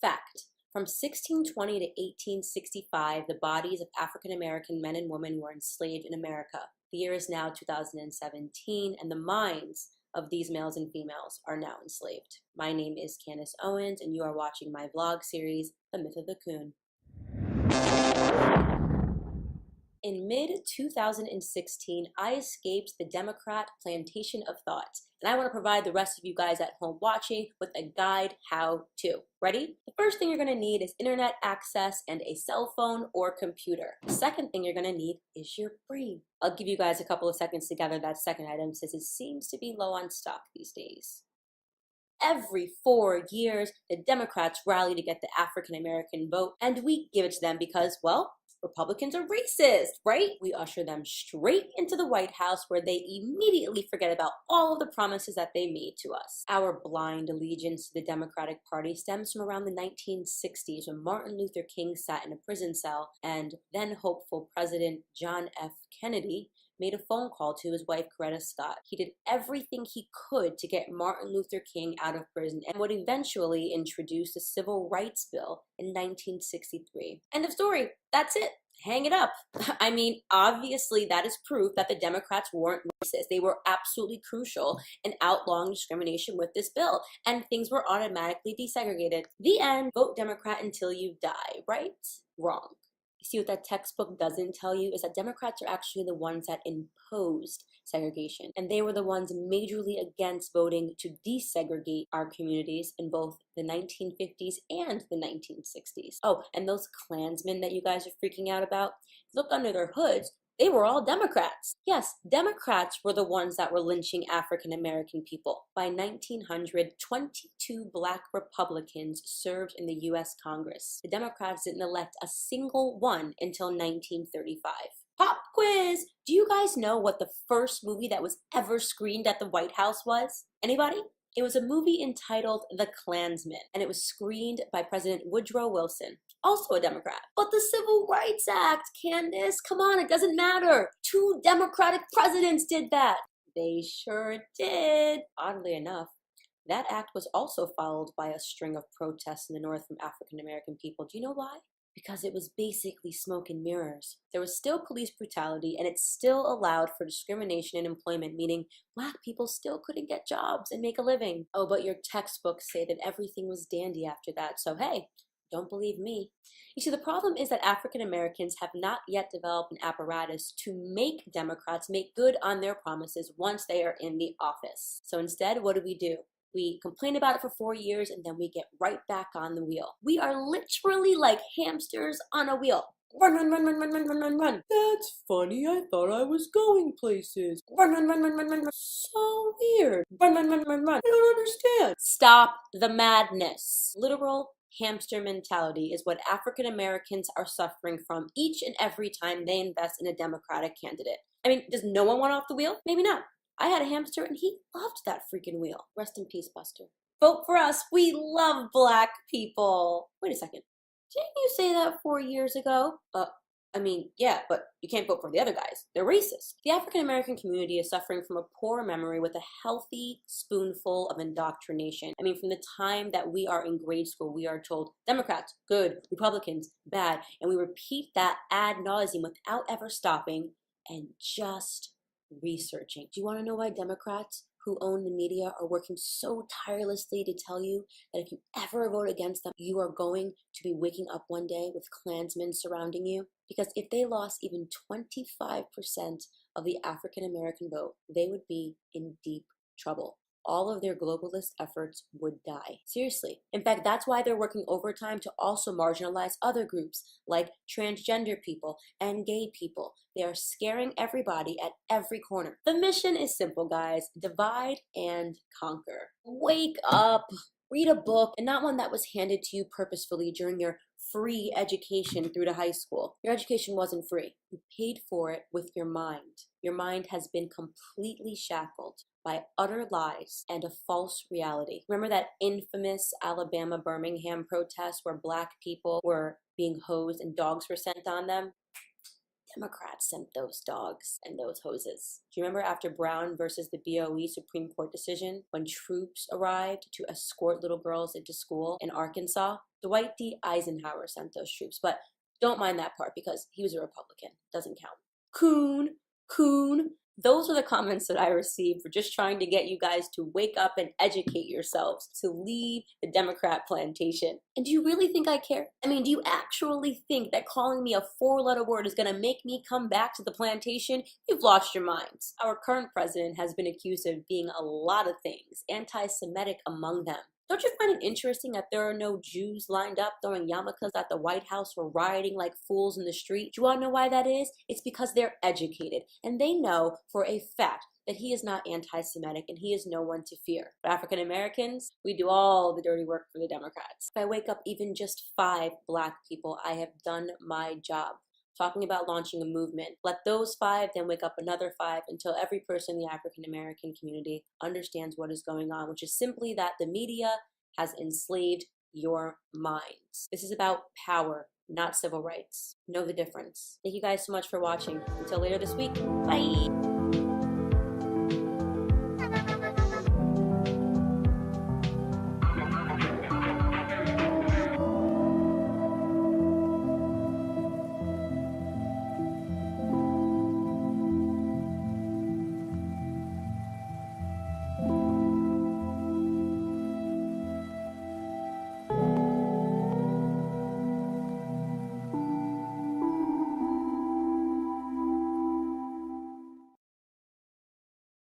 Fact. From 1620 to 1865, the bodies of African American men and women were enslaved in America. The year is now 2017, and the minds of these males and females are now enslaved. My name is Candace Owens, and you are watching my vlog series, The Myth of the Coon. In mid-2016, I escaped the Democrat plantation of thought, and I want to provide the rest of you guys at home watching with a guide how-to. Ready? The first thing you're going to need is internet access and a cell phone or computer. The second thing you're going to need is your brain. I'll give you guys a couple of seconds to gather that second item since it seems to be low on stock these days. Every 4 years, the Democrats rally to get the African American vote, and we give it to them because, well, Republicans are racist, right? We usher them straight into the White House where they immediately forget about all of the promises that they made to us. Our blind allegiance to the Democratic Party stems from around the 1960s when Martin Luther King sat in a prison cell and then hopeful President John F. Kennedy made a phone call to his wife, Coretta Scott. He did everything he could to get Martin Luther King out of prison and would eventually introduce the Civil Rights Bill in 1963. End of story. That's it. Hang it up. I mean, obviously that is proof that the Democrats weren't racist. They were absolutely crucial in outlawing discrimination with this bill, and things were automatically desegregated. The end. Vote Democrat until you die, right? Wrong. You see what that textbook doesn't tell you is that Democrats are actually the ones that imposed segregation, and they were the ones majorly against voting to desegregate our communities in both the 1950s and the 1960s. Oh, and those Klansmen that you guys are freaking out about, look under their hoods. They were all Democrats. Yes, Democrats were the ones that were lynching African American people. By 1900, 22 Black Republicans served in the U.S. Congress. The Democrats didn't elect a single one until 1935. Pop quiz! Do you guys know what the first movie that was ever screened at the White House was? Anybody? It was a movie entitled The Klansman, and it was screened by President Woodrow Wilson, also a Democrat. But the Civil Rights Act, Candace, come on, it doesn't matter. 2 Democratic presidents did that. They sure did. Oddly enough, that act was also followed by a string of protests in the North from African American people. Do you know why? Because it was basically smoke and mirrors. There was still police brutality, and it still allowed for discrimination in employment, meaning Black people still couldn't get jobs and make a living. Oh, but your textbooks say that everything was dandy after that, so hey, don't believe me. You see, the problem is that African Americans have not yet developed an apparatus to make Democrats make good on their promises once they are in the office. So instead, what do? We complain about it for 4 years, and then we get right back on the wheel. We are literally like hamsters on a wheel. Run, run, run, run, run, run, run, run, run. That's funny. I thought I was going places. Run, run, run, run, run, run, run. So weird. Run, run, run, run, run. I don't understand. Stop the madness. Literal hamster mentality is what African Americans are suffering from each and every time they invest in a Democratic candidate. I mean, does no one want off the wheel? Maybe not. I had a hamster and he loved that freaking wheel. Rest in peace, Buster. Vote for us. We love Black people. Wait a second. Didn't you say that 4 years ago? I mean, yeah, but you can't vote for the other guys. They're racist. The African American community is suffering from a poor memory with a healthy spoonful of indoctrination. I mean, from the time that we are in grade school, we are told Democrats, good, Republicans, bad, and we repeat that ad nauseum without ever stopping and just researching. Do you want to know why Democrats who own the media are working so tirelessly to tell you that if you ever vote against them, you are going to be waking up one day with Klansmen surrounding you? Because if they lost even 25% of the African American vote, they would be in deep trouble. All of their globalist efforts would die. Seriously. In fact, that's why they're working overtime to also marginalize other groups like transgender people and gay people. They are scaring everybody at every corner. The mission is simple, guys. Divide and conquer. Wake up. Read a book, and not one that was handed to you purposefully during your free education through to high school. Your education wasn't free. You paid for it with your mind. Your mind has been completely shackled by utter lies and a false reality. Remember that infamous Alabama Birmingham protest where Black people were being hosed and dogs were sent on them? Democrats sent those dogs and those hoses. Do you remember after Brown versus the BOE Supreme Court decision, when troops arrived to escort little girls into school in Arkansas? Dwight D. Eisenhower sent those troops, but don't mind that part because he was a Republican. Doesn't count. Coon, coon. Those are the comments that I received for just trying to get you guys to wake up and educate yourselves to leave the Democrat plantation. And do you really think I care? I mean, do you actually think that calling me a four-letter word is going to make me come back to the plantation? You've lost your minds. Our current president has been accused of being a lot of things, anti-Semitic among them. Don't you find it interesting that there are no Jews lined up throwing yarmulkes at the White House or rioting like fools in the street? Do you want to know why that is? It's because they're educated and they know for a fact that he is not anti-Semitic and he is no one to fear. But African Americans, we do all the dirty work for the Democrats. If I wake up even just 5 black people, I have done my job. Talking about launching a movement. Let those 5 then wake up another 5 until every person in the African American community understands what is going on, which is simply that the media has enslaved your minds. This is about power, not civil rights. Know the difference. Thank you guys so much for watching. Until later this week, bye!